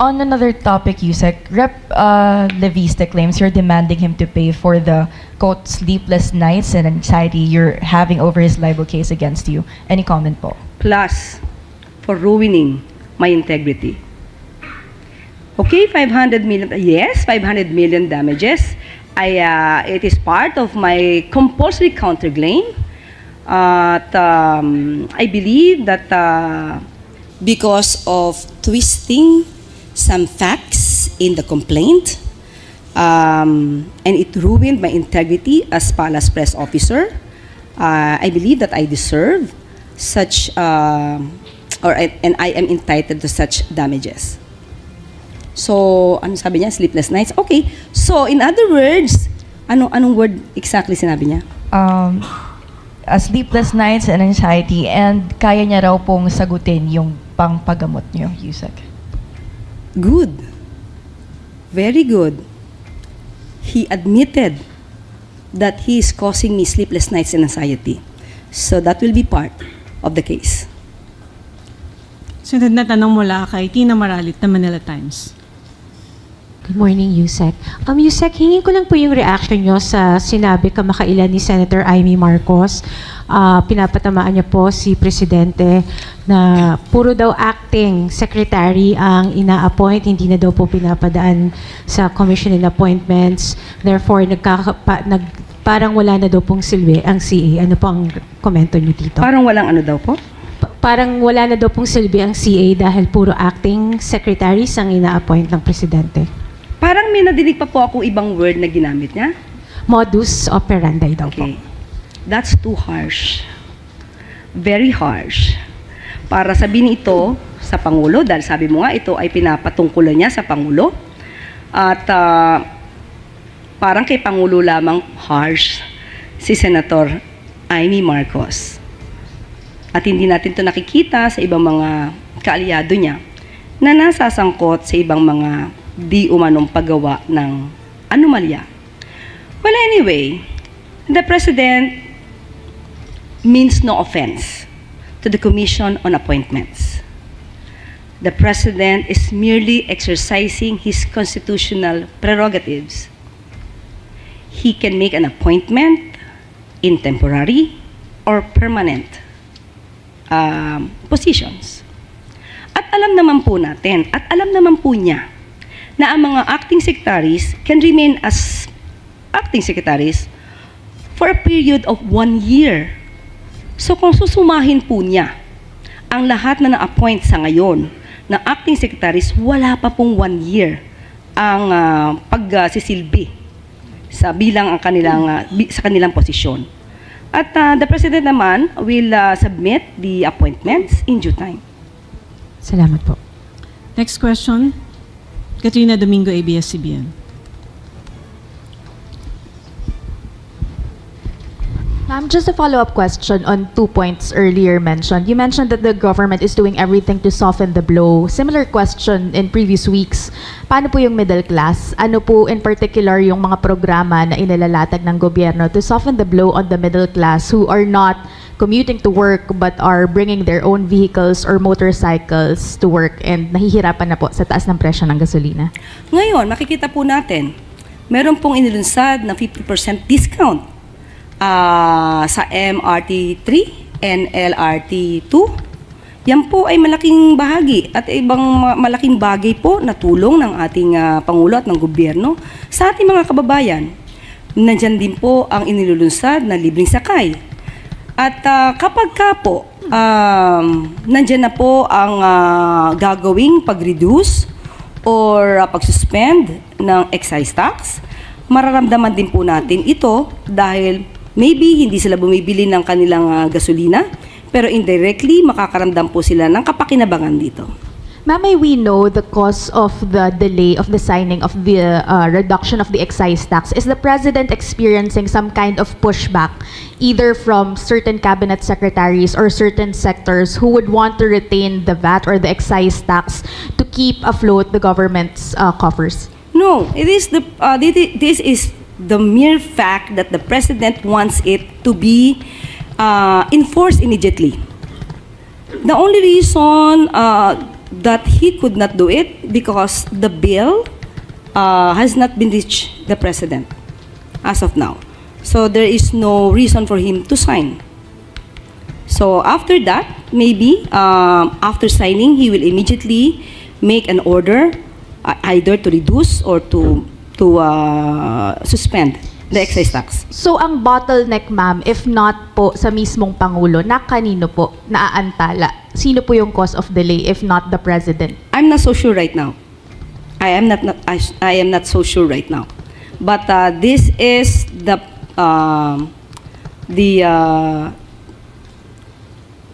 On another topic, Yusek, Rep. Leviste claims you're demanding him to pay for the, quote, sleepless nights and anxiety you're having over his libel case against you. Any comment po? Plus, for ruining my integrity. Okay, 500 million, yes, 500 million damages. It is part of my compulsory counterclaim. I believe that because of twisting some facts in the complaint, and it ruined my integrity as Palace press officer, I believe that I deserve such, and I am entitled to such damages. So, ano sabi niya? Sleepless nights? Okay. So, in other words, anong word exactly sinabi niya? Sleepless nights and anxiety, and kaya niya raw pong sagutin yung pangpagamot niyo, Yusek. Good. Very good. He admitted that he is causing me sleepless nights and anxiety. So, that will be part of the case. Sunod na tanong mula kay Tina Maralit ng Manila Times. Good morning, Yusek. Yusek, hingin ko lang po yung reaction nyo sa sinabi kamakailan ni Senator Amy Marcos. Pinapatamaan niya po si Presidente na puro daw acting secretary ang ina-appoint, hindi na daw po pinapadaan sa commission and appointments. Therefore, parang wala na daw pong silbi ang CA. Ano po ang komento niyo dito? Parang walang ano daw po? Parang wala na daw pong silbi ang CA dahil puro acting secretaries ang ina-appoint ng Presidente. Parang may nadinig pa po ako ibang word na ginamit niya. Modus operandi daw po. Okay. That's too harsh. Very harsh. Para sabihin ito sa Pangulo, dahil sabi mo nga, ito ay pinapatungkulan niya sa Pangulo. At parang kay Pangulo lamang harsh si Senator Amy Marcos. At hindi natin ito nakikita sa ibang mga kaalyado niya na nasasangkot sa ibang mga di umanong paggawa ng anomalya. Well, anyway, the President means no offense to the Commission on Appointments. The President is merely exercising his constitutional prerogatives. He can make an appointment in temporary or permanent positions. At alam naman po natin, at alam naman po niya, na ang mga acting secretaries can remain as acting secretaries for a period of 1 year. So kung susumahin po niya ang lahat na na-appoint sa ngayon na acting secretaries, wala pa pong 1 year ang pagsisilbi sa bilang ang kanilang sa kanilang posisyon. At the President naman will submit the appointments in due time. Salamat po. Next question, Katrina Domingo, ABS-CBN. Ma'am, just a follow-up question on 2 points earlier mentioned. You mentioned that the government is doing everything to soften the blow. Similar question in previous weeks. Paano po yung middle class? Ano po in particular yung mga programa na inalalatag ng gobyerno to soften the blow on the middle class who are not commuting to work but are bringing their own vehicles or motorcycles to work and nahihirapan na po sa taas ng presyo ng gasolina? Ngayon, makikita po natin, meron pong inilunsad na 50% discount sa MRT 3 and LRT 2. Yan po ay malaking bahagi at ibang malaking bagay po na tulong ng ating Pangulo at ng gobyerno sa ating mga kababayan. Nandyan din po ang inilulunsad na libreng sakay. At kapag ka po, nandyan na po ang gagawing pag-reduce or pag-suspend ng excise tax, mararamdaman din po natin ito dahil maybe hindi sila bumibili ng kanilang gasolina, pero indirectly makakaramdam po sila ng kapakinabangan dito. Ma'am, may we know the cause of the delay of the signing of the reduction of the excise tax? Is the President experiencing some kind of pushback, either from certain cabinet secretaries or certain sectors who would want to retain the VAT or the excise tax to keep afloat the government's coffers? No, it is this is the mere fact that the President wants it to be enforced immediately. The only reason that he could not do it because the bill has not been reached the president as of now. So there is no reason for him to sign. So after that, maybe after signing, he will immediately make an order either to reduce or to suspend the excise tax. So ang bottleneck, ma'am, if not po sa mismong Pangulo, na kanino po naaantala? Sino po yung cause of delay if not the President? I'm not so sure right now. I am not so sure right now. But this is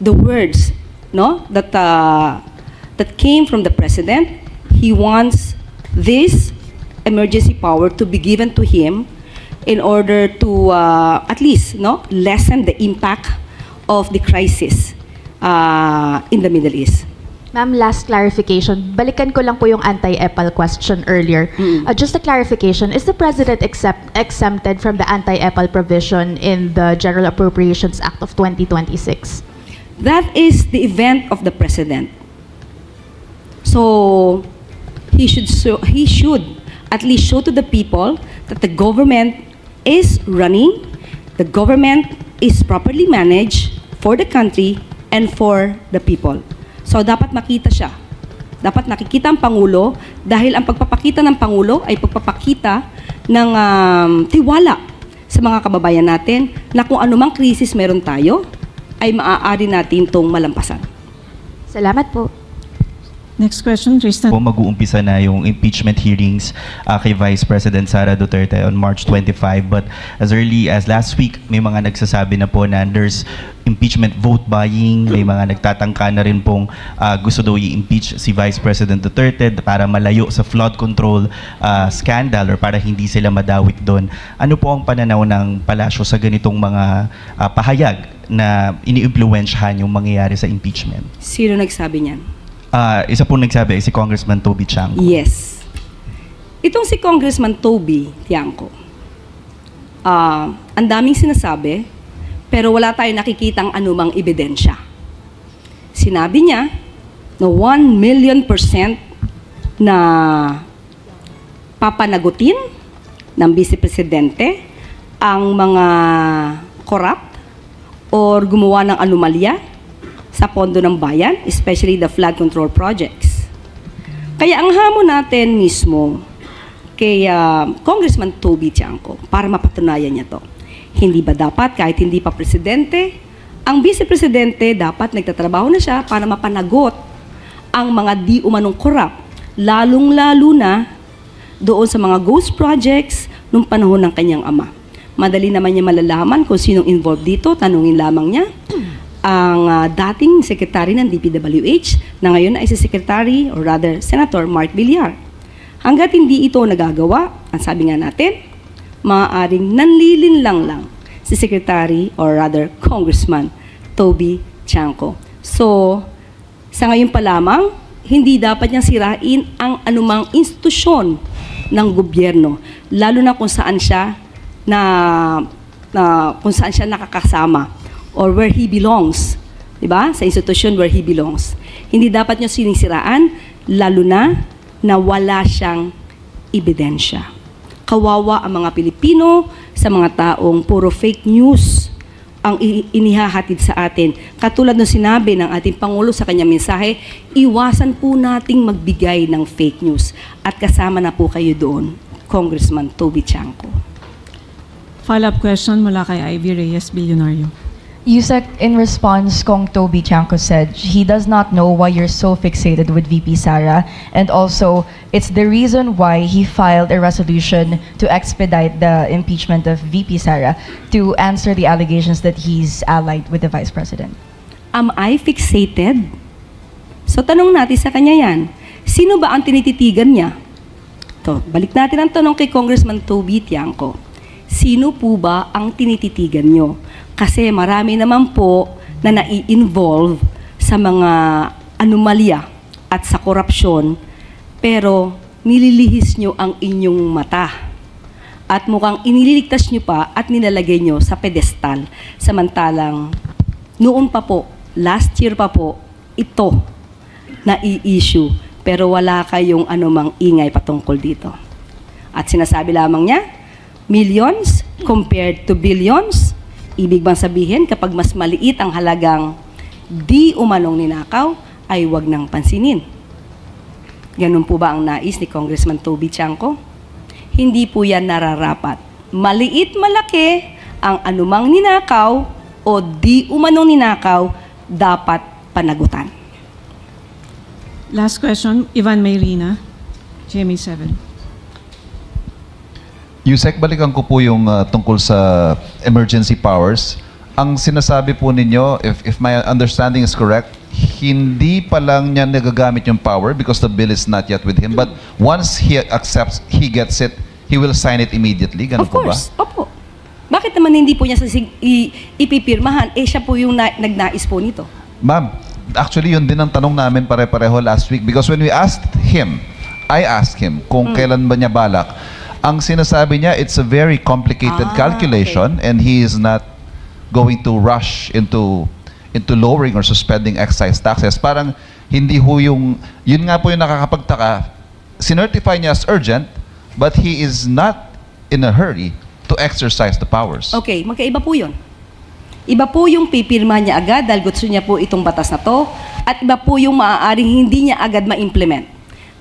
the words, no, that came from the president. He wants this emergency power to be given to him in order to at least, no, lessen the impact of the crisis in the Middle East. Ma'am, last clarification. Balikan ko lang po yung anti-EPAL question earlier. Just a clarification, is the President exempted from the anti-EPAL provision in the General Appropriations Act of 2026? That is the event of the president. So he should at least show to the people that the government is running, the government is properly managed for the country and for the people. So dapat makita siya. Dapat nakikita ang Pangulo dahil ang pagpapakita ng Pangulo ay pagpapakita ng tiwala sa mga kababayan natin na kung anumang krisis meron tayo, ay maaari natin itong malampasan. Salamat po. Next question, Tristan. Po mag-uumpisa na yung impeachment hearings kay Vice President Sara Duterte on March 25. But as early as last week, may mga nagsasabi na po na there's impeachment vote buying. May mga nagtatangka na rin pong gusto daw i-impeach si Vice President Duterte para malayo sa flood control scandal or para hindi sila madawit doon. Ano po ang pananaw ng palasyo sa ganitong mga pahayag na ini-impluwensyahan yung mangyayari sa impeachment? Sino nagsabi niyan? Isa po nagsabi, si Congressman Toby Chanco. Yes. Itong si Congressman Toby Tiangco, ang daming sinasabi, pero wala tayong nakikitang anumang ebidensya. Sinabi niya na 1,000,000% na papanagutin ng Vice Presidente ang mga corrupt or gumawa ng anomalya sa pondo ng bayan, especially the flood control projects. Kaya ang hamon natin mismo kay Congressman Toby Tiangco para mapatunayan niya to, hindi ba dapat kahit hindi pa presidente, ang Vice Presidente dapat nagtatrabaho na siya para mapanagot ang mga di umanong corrupt, lalong-lalo na doon sa mga ghost projects nung panahon ng kanyang ama. Madali naman niya malalaman kung sinong involved dito, tanungin lamang niya ang dating secretary ng DPWH na ngayon ay si Secretary or rather Senator Mark Villar. Hanggat hindi ito nagagawa, ang sabi nga natin, maaaring nanlilinlang lang si Secretary or rather Congressman Toby Chanco. So, sa ngayon pa lamang, hindi dapat niyang sirain ang anumang institusyon ng gobyerno, lalo na kung saan siya nakakasama or where he belongs, di ba? Sa institusyon where he belongs. Hindi dapat niya sinisiraan, lalo na wala siyang ebidensya. Kawawa ang mga Pilipino sa mga taong puro fake news ang inihahatid sa atin. Katulad ng sinabi ng ating Pangulo sa kanyang mensahe, iwasan po nating magbigay ng fake news. At kasama na po kayo doon, Congressman Toby Chanco. Follow-up question mula kay Ivy Reyes Bilyonario. Yusek, in response, Kong Toby Chanco said he does not know why you're so fixated with VP Sara, and also it's the reason why he filed a resolution to expedite the impeachment of VP Sara to answer the allegations that he's allied with the Vice President. Am I fixated? So tanong natin sa kanya yan, sino ba ang tinititigan niya? Balik natin ang tanong kay Congressman Toby Tiangco. Sino po ba ang tinititigan niyo? Kasi marami naman po na nai-involve sa mga anomalya at sa korupsyon, pero nililihis nyo ang inyong mata. At mukhang inililigtas nyo pa at nilalagay nyo sa pedestal. Samantalang noon pa po, last year pa po, ito na i-issue, pero wala kayong anumang ingay patungkol dito. At sinasabi lamang niya, millions compared to billions. Ibig bang sabihin, kapag mas maliit ang halagang di umanong ninakaw, ay wag nang pansinin. Ganun po ba ang nais ni Congressman Toby Chanco? Hindi po yan nararapat. Maliit malaki ang anumang ninakaw o di umanong ninakaw, dapat panagutan. Last question, Ivan Mayrina, GMA7. Yusek, balikan ko po yung tungkol sa emergency powers. Ang sinasabi po ninyo, if my understanding is correct, hindi pa lang niya nagagamit yung power because the bill is not yet with him. But once he accepts, he gets it, he will sign it immediately. Ganun Of po ba? course, opo. Bakit naman hindi po niya ipipirmahan? Siya po yung nagnais po nito. Ma'am, actually yun din ang tanong namin pare-pareho last week because when we asked him, I asked him kung kailan ba niya balak. Ang sinasabi niya, it's a very complicated calculation and he is not going to rush into lowering or suspending excise taxes. Parang hindi ho yun nga po yung nakakapagtaka. Sinertify niya as urgent, but he is not in a hurry to exercise the powers. Okay, magkaiba po yun. Iba po yung pipirma niya agad dahil gusto niya po itong batas na to, at iba po yung maaaring hindi niya agad ma-implement.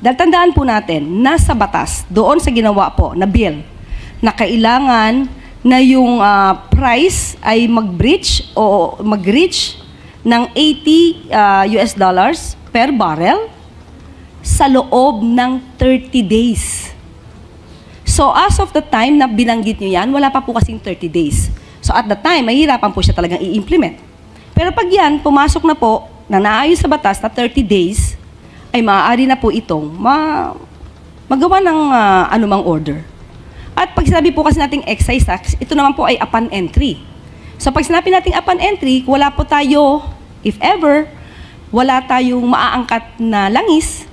Dahil tandaan po natin, nasa batas, doon sa ginawa po na bill, na kailangan na yung price ay mag-reach ng $80 per barrel sa loob ng 30 days. So as of the time na binanggit nyo yan, wala pa po kasing 30 days. So at the time, mahirapan po siya talagang i-implement. Pero pag yan, pumasok na po, na naayos sa batas na 30 days, ay maaari na po itong magawa ng anumang order. At pag sinabi po kasi nating excise tax, ito naman po ay upon entry. So pag sinabi nating upon entry, wala po tayo, if ever, wala tayong maaangkat na langis,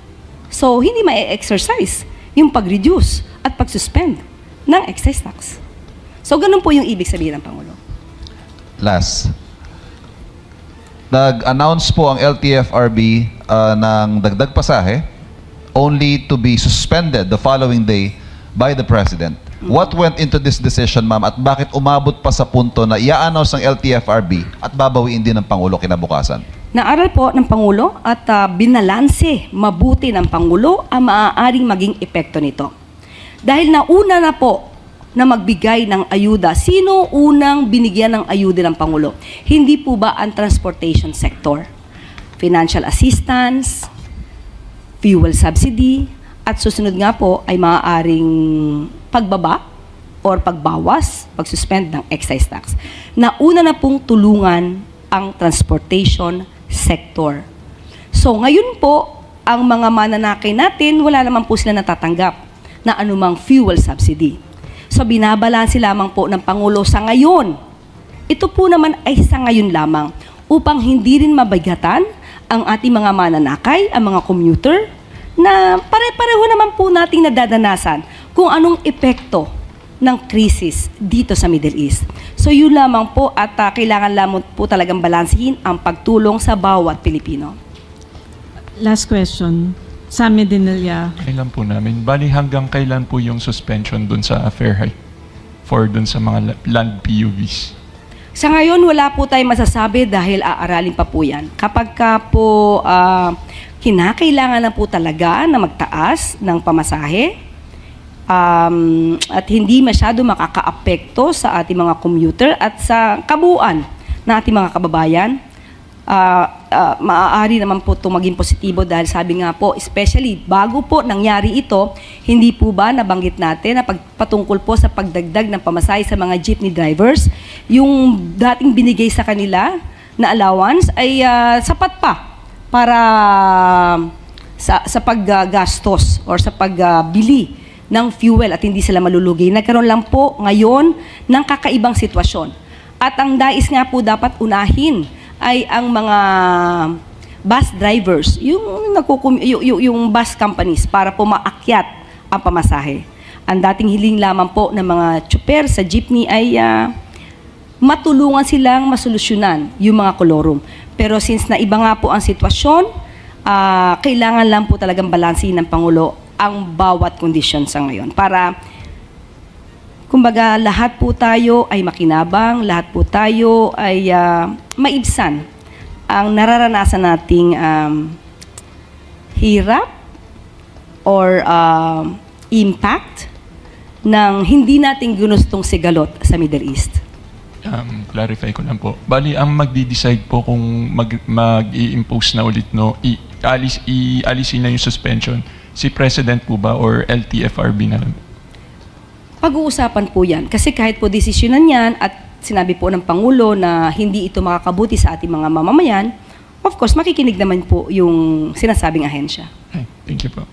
so hindi ma-exercise yung pag-reduce at pag-suspend ng excise tax. So ganun po yung ibig sabihin ng Pangulo. Last. Nag-announce po ang LTFRB ng dagdag pasahe only to be suspended the following day by the President. What went into this decision, ma'am, at bakit umabot pa sa punto na i-announce ng LTFRB at babawiin din ng Pangulo kinabukasan? Naaral po ng Pangulo at binalanse mabuti ng Pangulo ang maaaring maging epekto nito. Dahil nauna na po na magbigay ng ayuda. Sino unang binigyan ng ayuda ng Pangulo? Hindi po ba ang transportation sector? Financial assistance, fuel subsidy, at susunod nga po ay maaaring pagbaba or pagbawas, pagsuspend ng excise tax. Nauna na pong tulungan ang transportation sector. So ngayon po, ang mga mananakay natin, wala naman po sila natatanggap na anumang fuel subsidy. So binabalanse lamang po ng Pangulo sa ngayon. Ito po naman ay sa ngayon lamang upang hindi rin mabigatan ang ating mga mananakay, ang mga commuter, na pare-pareho naman po nating nadadanasan kung anong epekto ng krisis dito sa Middle East. So yun lamang po at kailangan lamang po talagang balansehin ang pagtulong sa bawat Pilipino. Last question, Sam Medinilla. Kailan po namin? Bali hanggang kailan po yung suspension dun sa fair hike for dun sa mga land PUVs? Sa ngayon, wala po tayong masasabi dahil aaralin pa po yan. Kapag ka po kinakailangan na po talaga na magtaas ng pamasahe at hindi masyado makakaapekto sa ating mga commuter at sa kabuuan ng ating mga kababayan, maaari naman po itong maging positibo dahil sabi nga po, especially bago po nangyari ito, hindi po ba nabanggit natin na patungkol po sa pagdagdag ng pamasahe sa mga jeepney drivers, yung dating binigay sa kanila na allowance ay sapat pa para sa paggastos or sa pagbili ng fuel at hindi sila malulugi. Nagkaroon lang po ngayon ng kakaibang sitwasyon. At ang dais nga po dapat unahin ay ang mga bus drivers, yung bus companies para po maakyat ang pamasahe. Ang dating hiling lamang po ng mga tsuper sa jeepney ay matulungan silang masolusyonan yung mga kolorum. Pero since na iba nga po ang sitwasyon, kailangan lang po talagang balansin ng Pangulo ang bawat kondisyon sa ngayon para kumbaga lahat po tayo ay makinabang, lahat po tayo ay maibsan ang nararanasan nating hirap or impact ng hindi natin ginustong sigalot sa Middle East. Clarify ko lang po. Bali, ang magdi-decide po kung mag-i-impose na ulit, no, ialisin na yung suspension, si President po ba or LTFRB na lang? Pag-uusapan po yan. Kasi kahit po desisyonan yan at sinabi po ng Pangulo na hindi ito makakabuti sa ating mga mamamayan, of course, makikinig naman po yung sinasabing ahensya. Ay, thank you po.